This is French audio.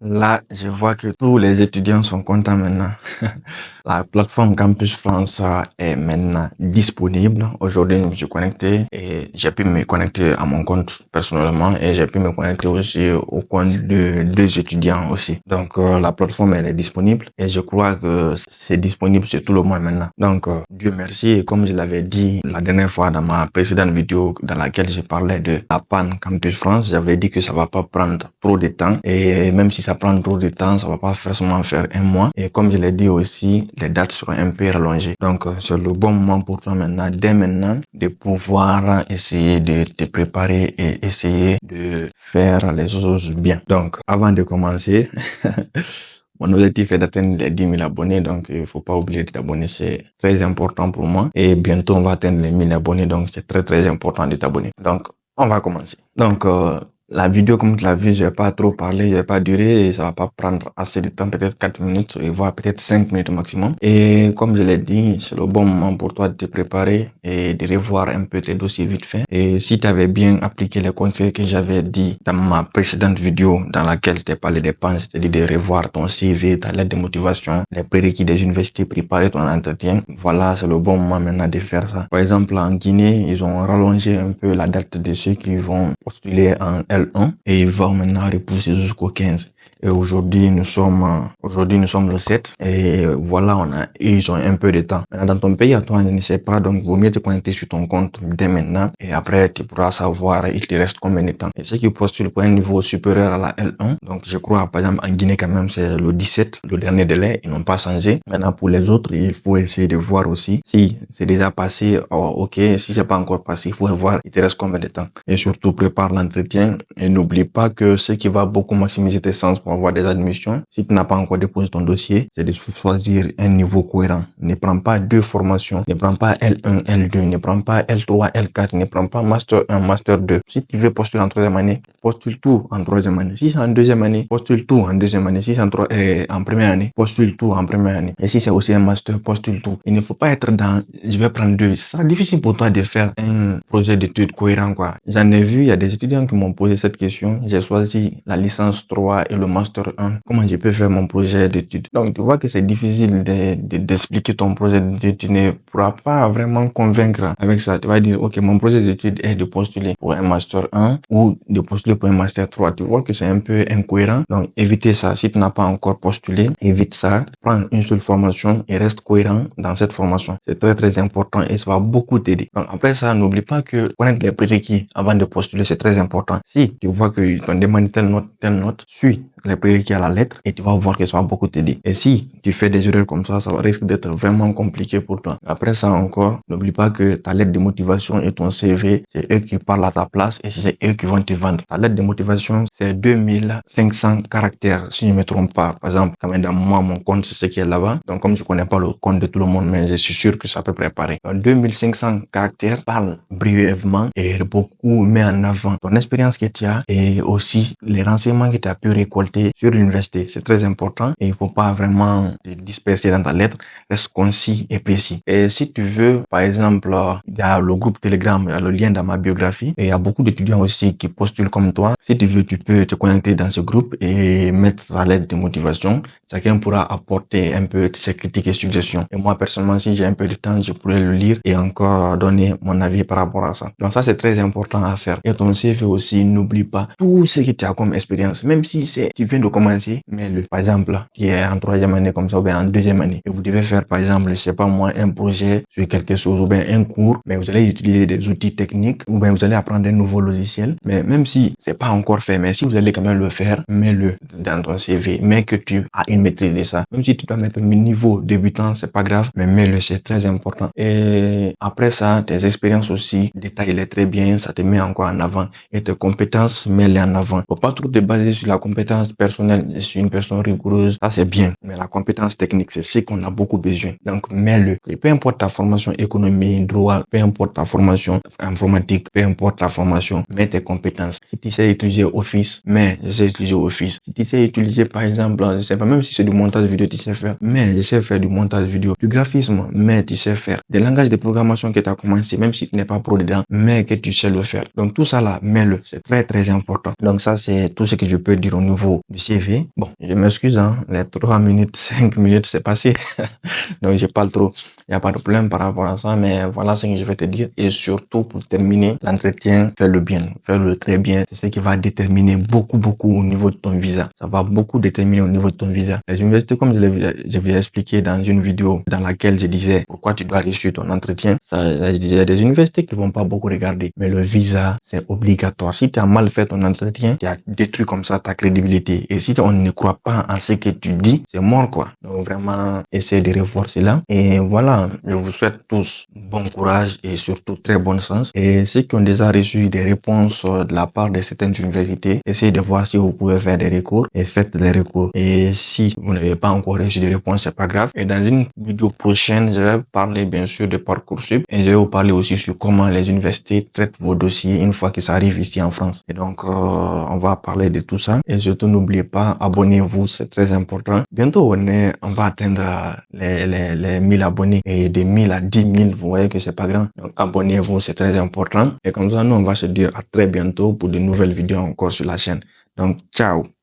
Là, je vois que tous les étudiants sont contents maintenant. La plateforme Campus France est maintenant disponible. Aujourd'hui, je me suis connecté et j'ai pu me connecter à mon compte personnellement et j'ai pu me connecter aussi au compte de deux étudiants aussi. Donc, la plateforme, elle est disponible et je crois que c'est disponible sur tout le monde maintenant. Donc, Dieu merci. Et comme je l'avais dit la dernière fois dans ma précédente vidéo dans laquelle je parlais de la panne Campus France, j'avais dit que ça va pas prendre trop de temps et même si ça prend trop de temps, ça va pas forcément faire un mois. Et comme je l'ai dit aussi, les dates seront un peu rallongées. Donc, c'est le bon moment pour toi maintenant, dès maintenant, de pouvoir essayer de te préparer et essayer de faire les choses bien. Donc, avant de commencer, mon objectif est d'atteindre les 10 000 abonnés, donc il faut pas oublier de t'abonner, c'est très important pour moi. Et bientôt, on va atteindre les 1000 abonnés, donc c'est très très important de t'abonner. Donc, on va commencer. Donc, la vidéo, comme tu l'as vu, je vais pas trop parler, je vais pas durer et ça va pas prendre assez de temps, peut-être 4 minutes, voire peut-être 5 minutes maximum. Et comme je l'ai dit, c'est le bon moment pour toi de te préparer et de revoir un peu tes dossiers vite fait. Et si tu avais bien appliqué les conseils que j'avais dit dans ma précédente vidéo dans laquelle je t'ai parlé des pannes, c'est-à-dire de revoir ton CV, ta lettre de motivation, les prérequis des universités, préparer ton entretien. Voilà, c'est le bon moment maintenant de faire ça. Par exemple, en Guinée, ils ont rallongé un peu la date de ceux qui vont postuler en L1 et ils vont maintenant repousser jusqu'au 15. Et aujourd'hui, nous sommes le 7. Et voilà, ils ont un peu de temps. Maintenant, dans ton pays, à toi, je ne sais pas. Donc, il vaut mieux te connecter sur ton compte dès maintenant. Et après, tu pourras savoir, il te reste combien de temps. Et ceux qui postulent pour un niveau supérieur à la L1. Donc, je crois, par exemple, en Guinée, quand même, c'est le 17, le dernier délai. Ils n'ont pas changé. Maintenant, pour les autres, il faut essayer de voir aussi si c'est déjà passé. Oh, ok. Si c'est pas encore passé, il faut voir, il te reste combien de temps. Et surtout, prépare l'entretien. Et n'oublie pas que ce qui va beaucoup maximiser tes chances pour avoir des admissions, si tu n'as pas encore déposé ton dossier, c'est de choisir un niveau cohérent. Ne prends pas deux formations, ne prends pas L1, L2, ne prends pas L3, L4, ne prends pas Master 1, Master 2. Si tu veux postuler en troisième année, postule tout en troisième année. Si c'est en deuxième année, postule tout en deuxième année. Si c'est en première année, postule tout en première année. Et si c'est aussi un Master, postule tout. Il ne faut pas être dans, je vais prendre deux. Ça sera difficile pour toi de faire un projet d'études cohérent, quoi. J'en ai vu, il y a des étudiants qui m'ont posé cette question. J'ai choisi la licence 3 et le master 1. Comment je peux faire mon projet d'études? Donc, tu vois que c'est difficile d'expliquer ton projet d'études. Tu ne pourras pas vraiment convaincre avec ça. Tu vas dire, OK, mon projet d'études est de postuler pour un master 1 ou de postuler pour un master 3. Tu vois que c'est un peu incohérent. Donc, évitez ça. Si tu n'as pas encore postulé, évite ça. Prends une seule formation et reste cohérent dans cette formation. C'est très, très important et ça va beaucoup t'aider. Donc, après ça, n'oublie pas que connaître les prérequis avant de postuler, c'est très important. Si tu vois que ton demande telle note, suis les prérequis à la lettre et tu vas voir que ça va beaucoup t'aider. Et si tu fais des erreurs comme ça risque d'être vraiment compliqué pour toi. Après ça encore, n'oublie pas que ta lettre de motivation et ton CV, c'est eux qui parlent à ta place et c'est eux qui vont te vendre. Ta lettre de motivation, c'est 2500 caractères, si je ne me trompe pas. Par exemple, quand même dans moi, mon compte, c'est ce qui est là-bas. Donc, comme je connais pas le compte de tout le monde, mais je suis sûr que ça peut préparer. Donc, 2500 caractères, parle brièvement et beaucoup met en avant ton expérience que tu as et aussi les renseignements que tu as pu récolter sur l'université. C'est très important et il faut pas vraiment te disperser dans ta lettre. Reste concis et précis. Et si tu veux, par exemple, il y a le groupe Telegram, il y a le lien dans ma biographie et il y a beaucoup d'étudiants aussi qui postulent comme toi. Si tu veux, tu peux te connecter dans ce groupe et mettre ta lettre de motivation. Chacun pourra apporter un peu ses critiques et suggestions. Et moi, personnellement, si j'ai un peu de temps, je pourrais le lire et encore donner mon avis par rapport à ça. Donc ça, c'est très important à faire. Et ton CV aussi, n'oublie pas tout ce que tu as comme expérience. Même si tu viens de commencer, mets-le. Par exemple, qui est en troisième année comme ça, ou bien en deuxième année. Et vous devez faire, par exemple, je sais pas moi, un projet sur quelque chose, ou bien un cours, mais vous allez utiliser des outils techniques, ou bien vous allez apprendre un nouveau logiciel. Mais même si c'est pas encore fait, mais si vous allez quand même le faire, mets-le dans ton CV. Mais que tu as une maîtrise de ça. Même si tu dois mettre un niveau débutant, c'est pas grave, mais mets-le, c'est très important. Et après ça, tes expériences aussi, détaille-les très bien, ça te met encore en avant. Et tes compétences, mets-les en avant. Faut pas trop te baser sur la compétence personnelle. Je suis une personne rigoureuse, ça c'est bien. Mais la compétence technique, c'est ce qu'on a beaucoup besoin. Donc, mets-le. Et peu importe ta formation économie, droit, peu importe ta formation informatique, peu importe ta formation, mets tes compétences. Si tu sais utiliser Office, mais je sais utiliser Office. Si tu sais utiliser, par exemple, je sais pas, même si c'est du montage vidéo, tu sais faire, mais je sais faire du montage vidéo, du graphisme, mais tu sais faire, des langages de programmation que tu as commencé, même si tu n'es pas pro dedans, mais que tu sais le faire. Donc, tout ça là, mets-le. C'est très, très important. Donc, ça, c'est tout ce que je peux dire au niveau niveau du CV. Bon, je m'excuse, hein, les 3 minutes, 5 minutes, c'est passé. Donc, je parle trop. Il n'y a pas de problème par rapport à ça, mais voilà ce que je vais te dire. Et surtout, pour terminer, l'entretien, fais-le bien, fais-le très bien. C'est ce qui va déterminer beaucoup au niveau de ton visa. Ça va beaucoup déterminer au niveau de ton visa. Les universités, comme je l'ai expliqué dans une vidéo dans laquelle je disais pourquoi tu dois réussir ton entretien, il y a des universités qui vont pas beaucoup regarder. Mais le visa, c'est obligatoire. Si tu as mal fait ton entretien, tu as détruit comme ça ta crédibilité. Et si on ne croit pas en ce que tu dis, c'est mort, quoi. Donc, vraiment, essaie de revoir cela. Et voilà, je vous souhaite tous bon courage et surtout très bonne chance. Et ceux qui ont déjà reçu des réponses de la part de certaines universités, essayez de voir si vous pouvez faire des recours et faites les recours. Et si vous n'avez pas encore reçu de réponse, c'est pas grave. Et dans une vidéo prochaine, je vais parler bien sûr de Parcoursup et je vais vous parler aussi sur comment les universités traitent vos dossiers une fois qu'ils arrivent ici en France. Et donc, on va parler de tout ça. Et surtout, n'oubliez pas, abonnez-vous, c'est très important. Bientôt, on va atteindre les 1000 abonnés et de 1000 à 10 000, vous voyez que c'est pas grand. Donc, abonnez-vous, c'est très important. Et comme ça, nous, on va se dire à très bientôt pour de nouvelles vidéos encore sur la chaîne. Donc, ciao!